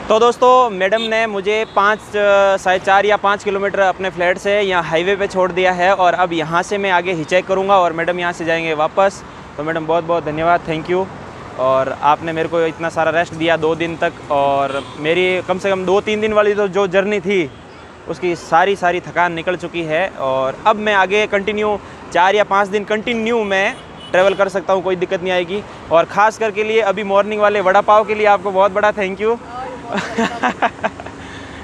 तो दोस्तों मैडम ने मुझे 4.5 या 5 किलोमीटर अपने फ्लैट से यहाँ हाईवे पे छोड़ दिया है और अब यहाँ से मैं आगे हिचैक करूँगा और मैडम यहाँ से जाएंगे वापस। तो मैडम बहुत बहुत धन्यवाद, थैंक यू। और आपने मेरे को इतना सारा रेस्ट दिया 2 दिन तक, और मेरी कम से कम 2-3 दिन वाली तो जो जर्नी थी उसकी सारी थकान निकल चुकी है। और अब मैं आगे कंटिन्यू 4 या 5 दिन कंटिन्यू मैं ट्रैवल कर सकता हूँ, कोई दिक्कत नहीं आएगी। और ख़ास करके लिए अभी मॉर्निंग वाले वड़ा पाव के लिए आपको बहुत बड़ा थैंक यू।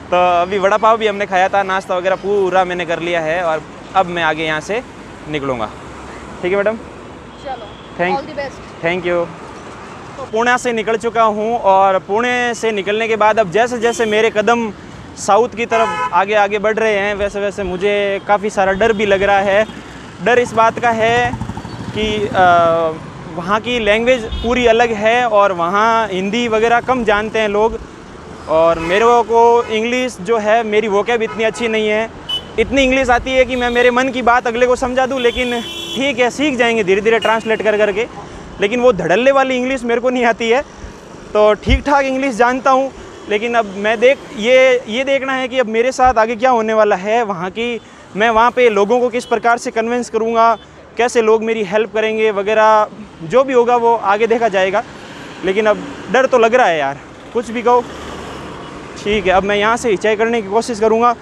तो अभी वड़ा पाव भी हमने खाया था, नाश्ता वगैरह पूरा मैंने कर लिया है और अब मैं आगे यहाँ से निकलूँगा। ठीक है मैडम, चलो थैंक यू। तो पुणे से निकल चुका हूँ और पुणे से निकलने के बाद अब जैसे जैसे मेरे कदम साउथ की तरफ आगे बढ़ रहे हैं वैसे वैसे मुझे काफ़ी सारा डर भी लग रहा है। डर इस बात का है कि वहाँ की लैंग्वेज पूरी अलग है और वहाँ हिंदी वगैरह कम जानते हैं लोग, और मेरे को इंग्लिश जो है मेरी वोकैब इतनी अच्छी नहीं है। इतनी इंग्लिश आती है कि मैं मेरे मन की बात अगले को समझा दूँ, लेकिन ठीक है सीख जाएंगे धीरे धीरे ट्रांसलेट कर करके, लेकिन वो धड़ल्ले वाली इंग्लिश मेरे को नहीं आती है। तो ठीक ठाक इंग्लिश जानता हूँ, लेकिन अब मैं ये देखना है कि अब मेरे साथ आगे क्या होने वाला है वहाँ की। मैं वहाँ पे लोगों को किस प्रकार से कन्विंस करूँगा, कैसे लोग मेरी हेल्प करेंगे वगैरह, जो भी होगा वो आगे देखा जाएगा। लेकिन अब डर तो लग रहा है यार, कुछ भी कहो। ठीक है, अब मैं यहाँ से हिचाई करने की कोशिश करूँगा।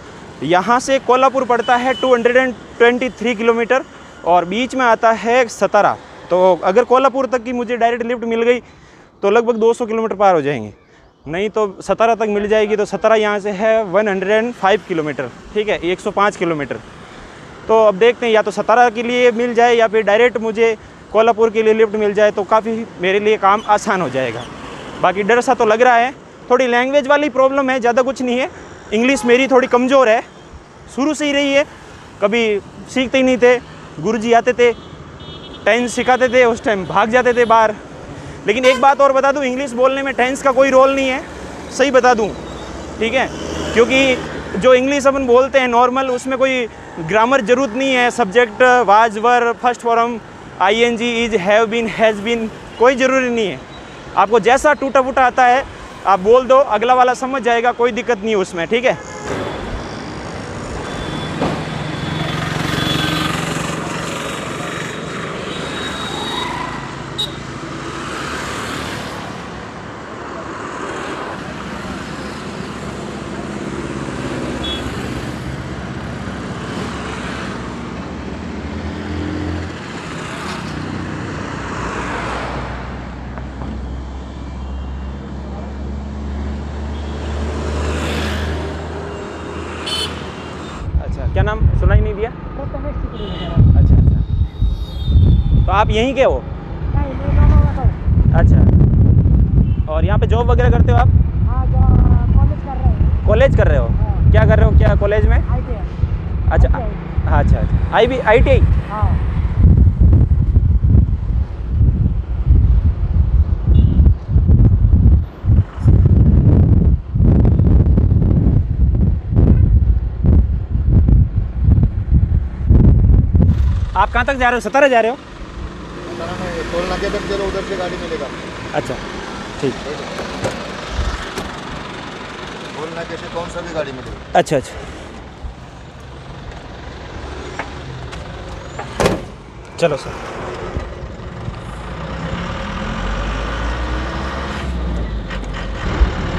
यहाँ से कोल्हापुर पड़ता है 223 किलोमीटर और बीच में आता है सतारा। तो अगर कोल्हापुर तक की मुझे डायरेक्ट लिफ्ट मिल गई तो लगभग 200 किलोमीटर पार हो जाएंगे, नहीं तो सतारा तक मिल जाएगी। तो सतारा यहाँ से है 105 किलोमीटर, ठीक है, 105 किलोमीटर। तो अब देखते हैं, या तो सतारा के लिए मिल जाए या फिर डायरेक्ट मुझे कोल्हापुर के लिए लिफ्ट मिल जाए तो काफ़ी मेरे लिए काम आसान हो जाएगा। बाकी डर सा तो लग रहा है, थोड़ी लैंग्वेज वाली प्रॉब्लम है, ज़्यादा कुछ नहीं है। इंग्लिश मेरी थोड़ी कमज़ोर है, शुरू से ही रही है, कभी सीखते ही नहीं थे। गुरुजी आते थे, टेंस सिखाते थे, उस टाइम भाग जाते थे बाहर। लेकिन एक बात और बता दूं, इंग्लिश बोलने में टेंस का कोई रोल नहीं है, सही बता दूं, ठीक है, क्योंकि जो इंग्लिश अपन बोलते हैं नॉर्मल, उसमें कोई ग्रामर ज़रूरत नहीं है। Subject, was, were, first form, ING, is, have been, has been, कोई ज़रूरी नहीं है। आपको जैसा टूटा फूटा आता है आप बोल दो, अगला वाला समझ जाएगा, कोई दिक्कत नहीं है उसमें, ठीक है। क्या नाम सुनाई नहीं दिया? अच्छा, तो आप यहीं के हो? अच्छा, और यहाँ पे जॉब वगैरह करते हो आप? कॉलेज कर रहे हो? क्या कर रहे हो, क्या कॉलेज में? अच्छा, ITI। आप कहाँ तक जा रहे हो? सतारा जा रहे हो? टोल नाके तक चलो, उधर से गाड़ी मिलेगा। अच्छा ठीक, टोल नाके से कौन सा भी गाड़ी मिलेगी। अच्छा, चलो सर।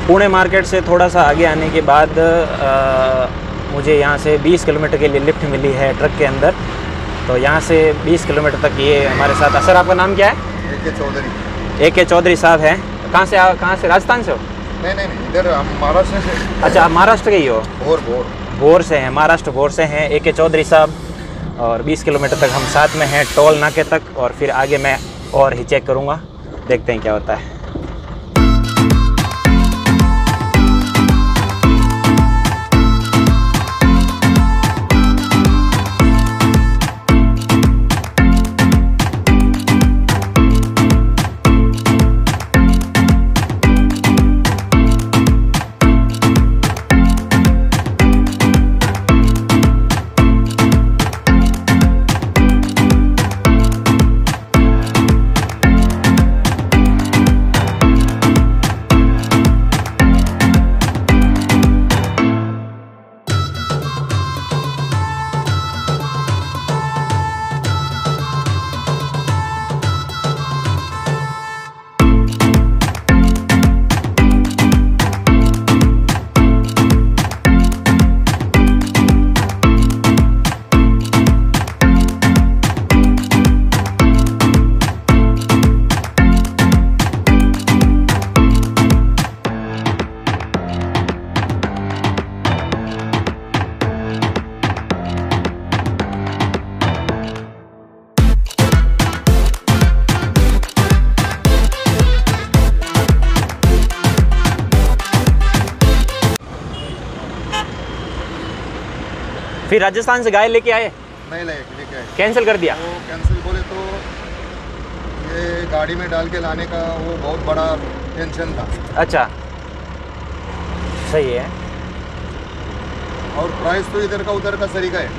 पुणे मार्केट से थोड़ा सा आगे आने के बाद मुझे यहाँ से 20 किलोमीटर के लिए लिफ्ट मिली है ट्रक के अंदर। तो यहाँ से 20 किलोमीटर तक ये हमारे साथ। सर आपका नाम क्या है? AK चौधरी साहब हैं। कहाँ से राजस्थान से हो? नहीं, इधर हम महाराष्ट्र से। अच्छा, आप महाराष्ट्र के ही हो? भोर से हैं, महाराष्ट्र भोर से हैं AK चौधरी साहब। और 20 किलोमीटर तक हम साथ में हैं, टोल नाके तक, और फिर आगे मैं और हिचैक करूँगा, देखते हैं क्या होता है। फिर राजस्थान से गाय लेके आए? नहीं लेके आए, कैंसिल कर दिया? वो कैंसिल बोले तो ये गाड़ी में डाल के लाने का वो बहुत बड़ा टेंशन था। अच्छा, सही है। और प्राइस तो इधर का उधर का सरीका है,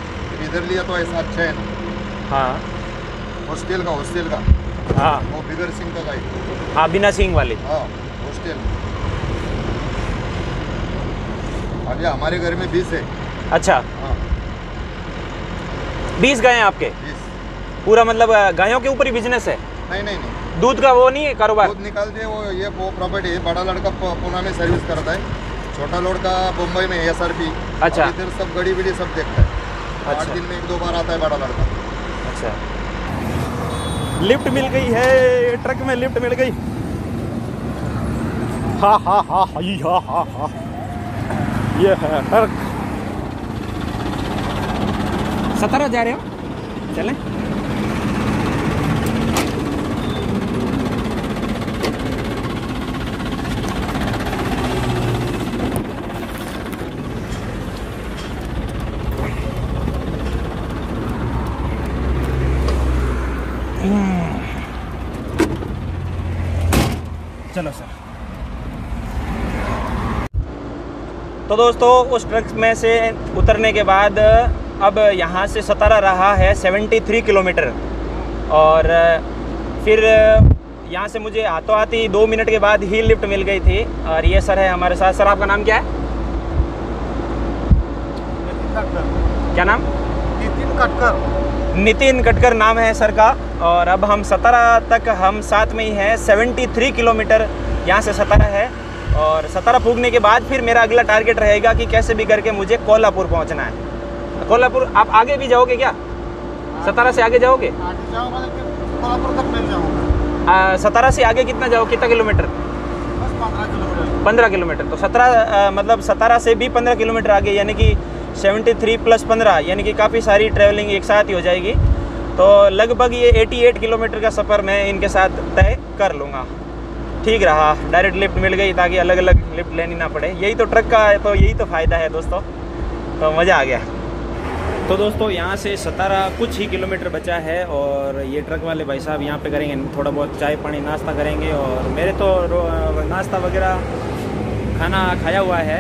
इधर लिया तो ऐसा अच्छा है ना। हाँ हॉस्टल का हाँ वो बिगर सिंह का गाय। हाँ, बिना सींग वाली। हाँ हॉस्टल। अभी हमारे घर में 20 है। अच्छा, हाँ 20 गाय हैं आपके? 20। पूरा मतलब गायों के ऊपर ही बिजनेस है? नहीं, दूध का वो नहीं है कारोबार? दूध निकालते हैं वो प्रॉपर्टी है। बड़ा लड़का पुणे में सर्विस करता है, छोटा लड़का मुंबई में SRP। अच्छा, इधर सब गड़ी बिड़ी सब देखता है। 8 दिन में 1-2 बार आता है बड़ा लड़का। अच्छा। लिफ्ट मिल गई है, ट्रक में लिफ्ट मिल गई। हा हा हा हा हा हा, ये है ट्रक। 17 जा रहे हो? चलें? चलो सर। तो दोस्तों उस ट्रक में से उतरने के बाद अब यहाँ से सतारा रहा है 73 किलोमीटर। और फिर यहाँ से मुझे हाथों हाथी 2 मिनट के बाद ही लिफ्ट मिल गई थी। और ये सर है हमारे साथ। सर आपका नाम क्या है? क्या नाम? नितिन कटकर नाम है सर का। और अब हम सतारा तक हम साथ में ही हैं। 73 किलोमीटर यहाँ से सतारा है। और सतारा पूगने के बाद फिर मेरा अगला टारगेट रहेगा कि कैसे भी करके मुझे कोल्हापुर पहुँचना है। कोल्हापुर आप आगे भी जाओगे क्या? सतारा से आगे जाओगे? कोल्हापुर तक मिल जाऊँगा। सतारा से आगे कितना जाओ, कितना किलोमीटर? 15 किलोमीटर। तो 17 मतलब सतारा से भी 15 किलोमीटर आगे, यानी कि 73 + 15 यानी कि काफ़ी सारी ट्रैवलिंग एक साथ ही हो जाएगी। तो लगभग ये 88 किलोमीटर का सफ़र मैं इनके साथ तय कर लूँगा। ठीक रहा, डायरेक्ट लिफ्ट मिल गई ताकि अलग अलग लिफ्ट लेनी ना पड़े। यही तो ट्रक का है, तो यही तो फ़ायदा है दोस्तों। तो मज़ा आ गया। तो दोस्तों यहाँ से सतारा कुछ ही किलोमीटर बचा है। और ये ट्रक वाले भाई साहब यहाँ पे करेंगे थोड़ा बहुत चाय पानी नाश्ता करेंगे। और मेरे तो नाश्ता वगैरह खाना खाया हुआ है,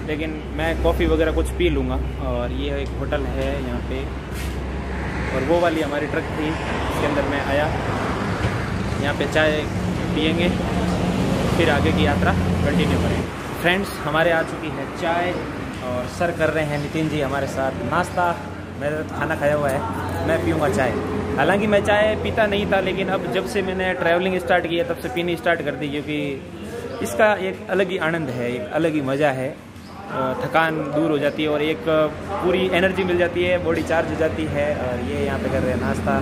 लेकिन मैं कॉफ़ी वगैरह कुछ पी लूँगा। और ये एक होटल है यहाँ पे। और वो वाली हमारी ट्रक थी, इसके अंदर मैं आया। यहाँ पे चाय पियेंगे, फिर आगे की यात्रा कंटिन्यू करेंगे। फ्रेंड्स हमारे आ चुकी है चाय और सर कर रहे हैं नितिन जी हमारे साथ नाश्ता। मैंने तो खाना खाया हुआ है, मैं पीऊँगा चाय। हालांकि मैं चाय पीता नहीं था, लेकिन अब जब से मैंने ट्रैवलिंग स्टार्ट किया तब से पीनी स्टार्ट कर दी, क्योंकि इसका एक अलग ही आनंद है, एक अलग ही मज़ा है। थकान दूर हो जाती है और एक पूरी एनर्जी मिल जाती है, बॉडी चार्ज हो जाती है। और ये यहाँ पे कर रहे हैं नाश्ता।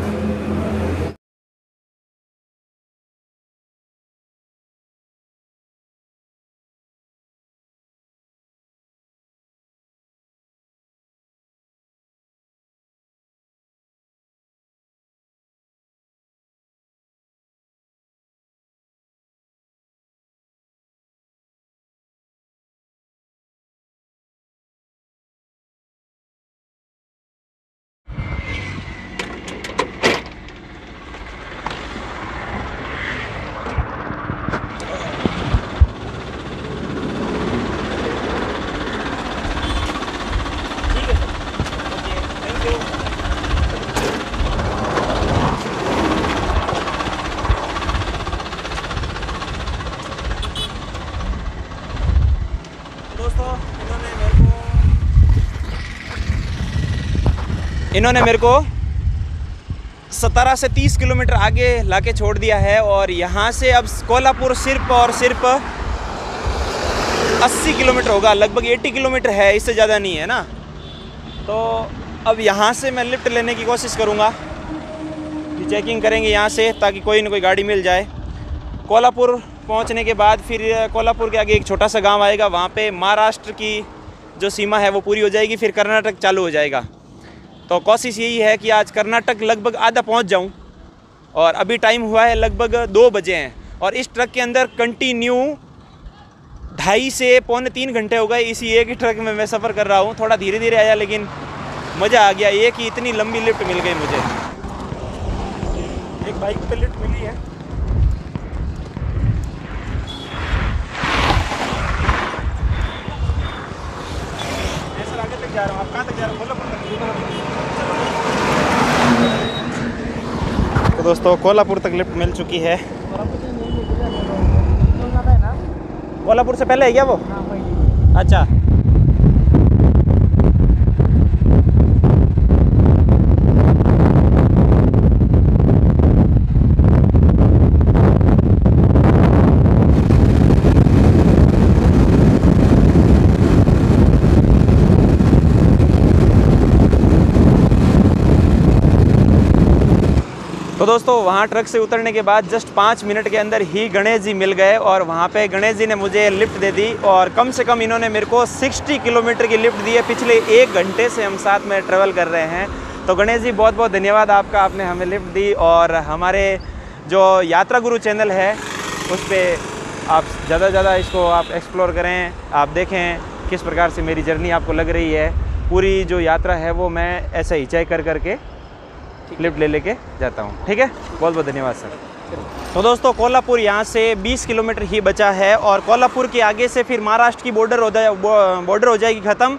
इन्होंने मेरे को सतारा से 30 किलोमीटर आगे लाके छोड़ दिया है। और यहाँ से अब कोल्हापुर सिर्फ और सिर्फ 80 किलोमीटर होगा, लगभग 80 किलोमीटर है, इससे ज़्यादा नहीं है ना। तो अब यहाँ से मैं लिफ्ट लेने की कोशिश करूँगा कि चेकिंग करेंगे यहाँ से, ताकि कोई ना कोई गाड़ी मिल जाए। कोल्हापुर पहुँचने के बाद फिर कोल्हापुर के आगे एक छोटा सा गाँव आएगा, वहाँ पे महाराष्ट्र की जो सीमा है वो पूरी हो जाएगी, फिर कर्नाटक चालू हो जाएगा। तो कोशिश यही है कि आज कर्नाटक लगभग आधा पहुंच जाऊं। और अभी टाइम हुआ है लगभग 2 बजे हैं। और इस ट्रक के अंदर कंटिन्यू 2.5 से पौने 3 घंटे हो गए इसी एक ही ट्रक में मैं सफ़र कर रहा हूं। थोड़ा धीरे धीरे आया, लेकिन मज़ा आ गया, एक ही इतनी लंबी लिफ्ट मिल गई मुझे। एक बाइक पे लिफ्ट मिली है। सर आगे तक जा रहा हूँ, आप कहाँ तक जा रहे हो? कोल्हापुर तक। तो दोस्तों कोल्हापुर तक लिफ्ट मिल चुकी है। कोल्हापुर से पहले है क्या वो? अच्छा। तो दोस्तों वहाँ ट्रक से उतरने के बाद जस्ट 5 मिनट के अंदर ही गणेश जी मिल गए और वहाँ पे गणेश जी ने मुझे लिफ्ट दे दी और कम से कम इन्होंने मेरे को 60 किलोमीटर की लिफ्ट दी है। पिछले 1 घंटे से हम साथ में ट्रैवल कर रहे हैं। तो गणेश जी बहुत बहुत धन्यवाद आपका, आपने हमें लिफ्ट दी। और हमारे जो यात्रा गुरु चैनल है उस पर आप ज़्यादा से ज़्यादा इसको आप एक्सप्लोर करें, आप देखें किस प्रकार से मेरी जर्नी आपको लग रही है। पूरी जो यात्रा है वो मैं ऐसे हिचाई कर करके लिफ्ट ले लेके जाता हूँ। ठीक है, बहुत बहुत धन्यवाद सर। तो दोस्तों कोल्हापुर यहाँ से 20 किलोमीटर ही बचा है और कोल्हापुर के आगे से फिर महाराष्ट्र की बॉर्डर हो जाएगी ख़त्म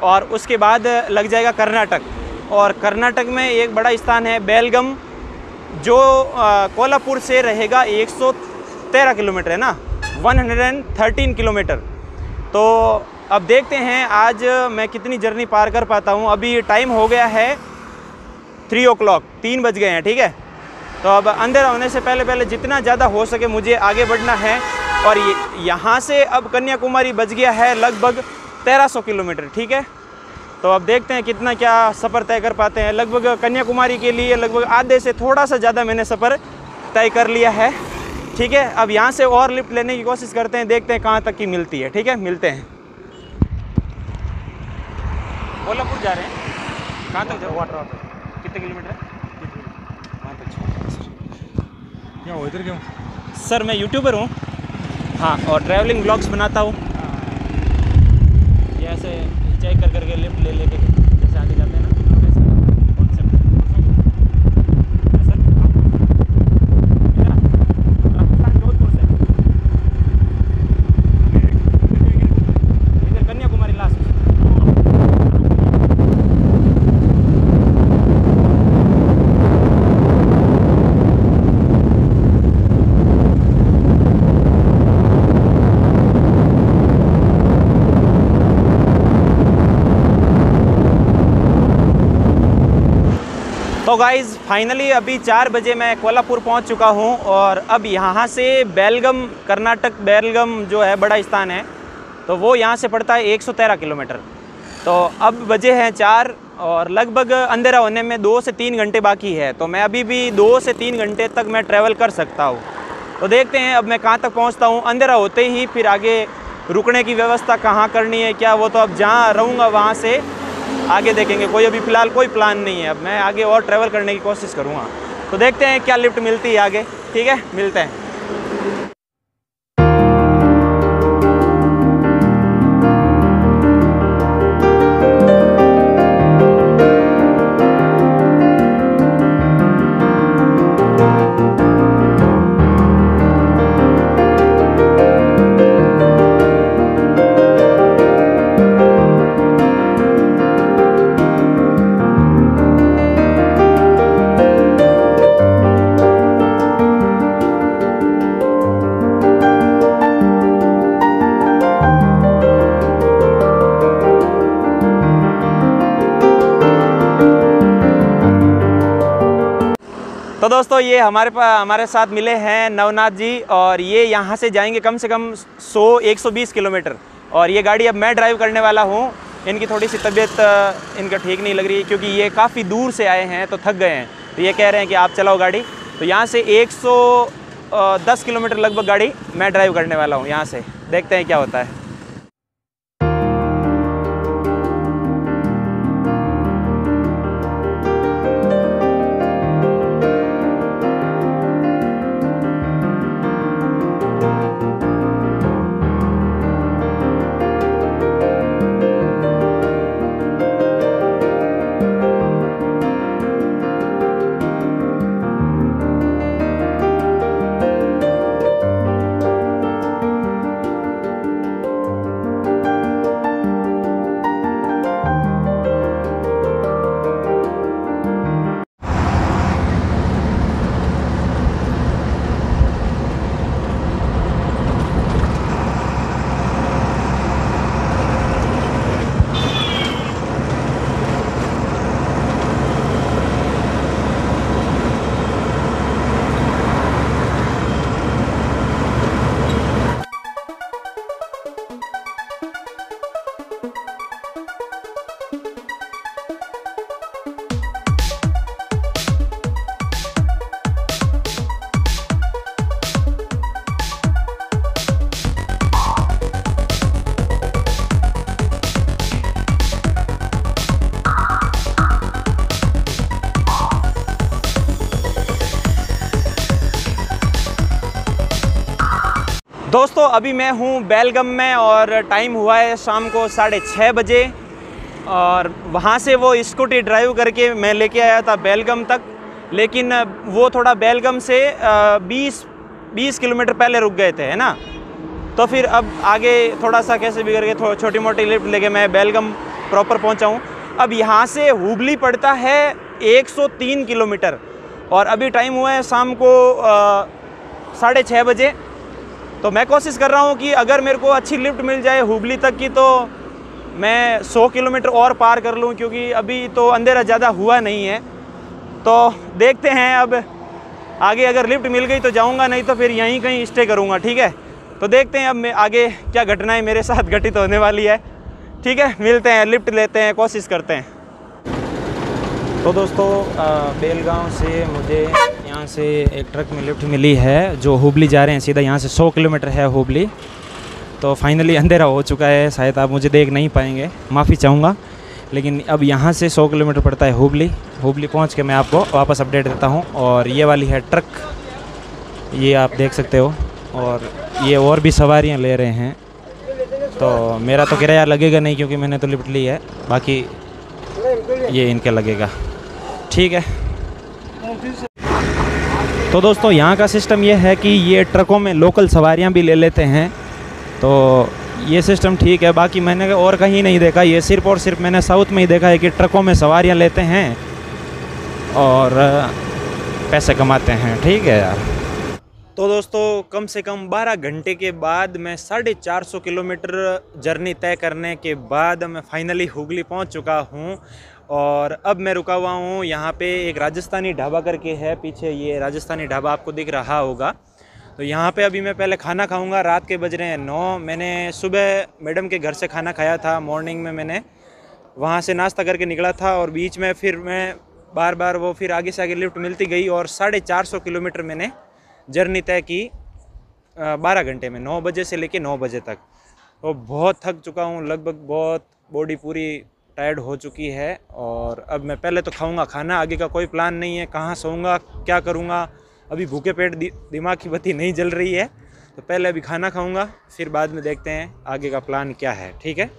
और उसके बाद लग जाएगा कर्नाटक। और कर्नाटक में एक बड़ा स्थान है बेलगम, जो कोल्हापुर से रहेगा 113 किलोमीटर है ना, 113 किलोमीटर। तो अब देखते हैं आज मैं कितनी जर्नी पार कर पाता हूँ। अभी टाइम हो गया है 3 o'clock, 3 बज गए हैं। ठीक है, तो अब अंधेरा होने से पहले पहले जितना ज़्यादा हो सके मुझे आगे बढ़ना है। और यहाँ से अब कन्याकुमारी बच गया है लगभग 1300 किलोमीटर। ठीक है, तो अब देखते हैं कितना क्या सफ़र तय कर पाते हैं। लगभग कन्याकुमारी के लिए लगभग आधे से थोड़ा सा ज़्यादा मैंने सफ़र तय कर लिया है। ठीक है, अब यहाँ से और लिफ्ट लेने की कोशिश करते हैं, देखते हैं कहाँ तक की मिलती है। ठीक है, मिलते हैं। कोल्हापुर जा रहे हैं, कहाँ तक जाओ? वाटर कितने किलोमीटर है? वहाँ तक क्या हो इधर क्यों? सर मैं यूट्यूबर हूँ, हाँ, और ट्रैवलिंग ब्लॉग्स बनाता हूँ। ये ऐसे हिचाई कर करके लिफ्ट ले लेके जैसे आगे जाते हैं ना, वैसा कॉन्सेप्ट है सर। मेरा राजस्थान जोधपुर से इधर कन्याकुमारी लास्ट। तो गाइज़ फाइनली अभी 4 बजे मैं कोल्हापुर पहुंच चुका हूं और अब यहां से बेलगम, कर्नाटक बेलगम जो है बड़ा स्थान है, तो वो यहां से पड़ता है 113 किलोमीटर। तो अब बजे हैं 4 और लगभग अंधेरा होने में 2 से 3 घंटे बाकी है। तो मैं अभी भी 2 से 3 घंटे तक मैं ट्रैवल कर सकता हूँ। तो देखते हैं अब मैं कहाँ तक पहुँचता हूँ। अंधेरा होते ही फिर आगे रुकने की व्यवस्था कहाँ करनी है क्या, वो तो अब जहाँ रहूँगा वहाँ से आगे देखेंगे। कोई अभी फ़िलहाल कोई प्लान नहीं है, अब मैं आगे और ट्रैवल करने की कोशिश करूँगा। तो देखते हैं क्या लिफ्ट मिलती है आगे। ठीक है, मिलते हैं। तो दोस्तों ये हमारे साथ मिले हैं नवनाथ जी और ये यहाँ से जाएंगे कम से कम 100-120 किलोमीटर और ये गाड़ी अब मैं ड्राइव करने वाला हूँ। इनकी थोड़ी सी तबीयत इनका ठीक नहीं लग रही है क्योंकि ये काफ़ी दूर से आए हैं तो थक गए हैं। तो ये कह रहे हैं कि आप चलाओ गाड़ी। तो यहाँ से 110 किलोमीटर लगभग गाड़ी मैं ड्राइव करने वाला हूँ यहाँ से। देखते हैं क्या होता है। दोस्तों अभी मैं हूँ बेलगम में और टाइम हुआ है शाम को 6:30 बजे और वहाँ से वो स्कूटी ड्राइव करके मैं लेके आया था बेलगम तक, लेकिन वो थोड़ा बेलगम से 20 किलोमीटर पहले रुक गए थे, है ना। तो फिर अब आगे थोड़ा सा कैसे भी करके छोटी मोटी लिफ्ट लेके मैं बेलगम प्रॉपर पहुँचा हूँ। अब यहाँ से हुबली पड़ता है 103 किलोमीटर और अभी टाइम हुआ है शाम को 6:30 बजे। तो मैं कोशिश कर रहा हूँ कि अगर मेरे को अच्छी लिफ्ट मिल जाए हुबली तक की तो मैं 100 किलोमीटर और पार कर लूँ, क्योंकि अभी तो अंधेरा ज़्यादा हुआ नहीं है। तो देखते हैं अब आगे अगर लिफ्ट मिल गई तो जाऊँगा, नहीं तो फिर यहीं कहीं स्टे करूँगा, ठीक है। तो देखते हैं अब मैं आगे क्या घटनाएं मेरे साथ घटित होने वाली है, ठीक है। मिलते हैं, लिफ्ट लेते हैं, कोशिश करते हैं। तो दोस्तों बेलगांव से मुझे यहाँ से एक ट्रक में लिफ्ट मिली है जो हुबली जा रहे हैं सीधा। यहाँ से 100 किलोमीटर है हुबली। तो फाइनली अंधेरा हो चुका है, शायद आप मुझे देख नहीं पाएंगे, माफ़ी चाहूँगा। लेकिन अब यहाँ से 100 किलोमीटर पड़ता है हुबली। हुबली पहुँच के मैं आपको वापस अपडेट देता हूँ। और ये वाली है ट्रक, ये आप देख सकते हो, और ये और भी सवारियाँ ले रहे हैं। तो मेरा तो किराया लगेगा नहीं क्योंकि मैंने तो लिफ्ट ली है, बाकी ये इनके लगेगा, ठीक है। तो दोस्तों यहाँ का सिस्टम ये है कि ये ट्रकों में लोकल सवारियाँ भी ले लेते हैं, तो ये सिस्टम ठीक है। बाकी मैंने और कहीं नहीं देखा, ये सिर्फ और सिर्फ मैंने साउथ में ही देखा है कि ट्रकों में सवारियाँ लेते हैं और पैसे कमाते हैं, ठीक है यार। तो दोस्तों कम से कम 12 घंटे के बाद मैं 450 किलोमीटर जर्नी तय करने के बाद मैं फाइनली हुगली पहुंच चुका हूं। और अब मैं रुका हुआ हूं यहाँ पे एक राजस्थानी ढाबा करके है, पीछे ये राजस्थानी ढाबा आपको दिख रहा होगा। तो यहाँ पे अभी मैं पहले खाना खाऊंगा। रात के बज रहे हैं 9। मैंने सुबह मैडम के घर से खाना खाया था, मॉर्निंग में मैंने वहाँ से नाश्ता करके निकला था और बीच में फिर मैं बार बार वो फिर आगे से आगे लिफ्ट मिलती गई और 450 किलोमीटर मैंने जर्नी तय की 12 घंटे में, 9 बजे से लेके 9 बजे तक। तो बहुत थक चुका हूँ, लगभग बहुत बॉडी पूरी टायर्ड हो चुकी है। और अब मैं पहले तो खाऊंगा खाना, आगे का कोई प्लान नहीं है, कहाँ सोऊंगा क्या करूँगा, अभी भूखे पेट दिमाग की बत्ती नहीं जल रही है। तो पहले अभी खाना खाऊंगा, फिर बाद में देखते हैं आगे का प्लान क्या है, ठीक है।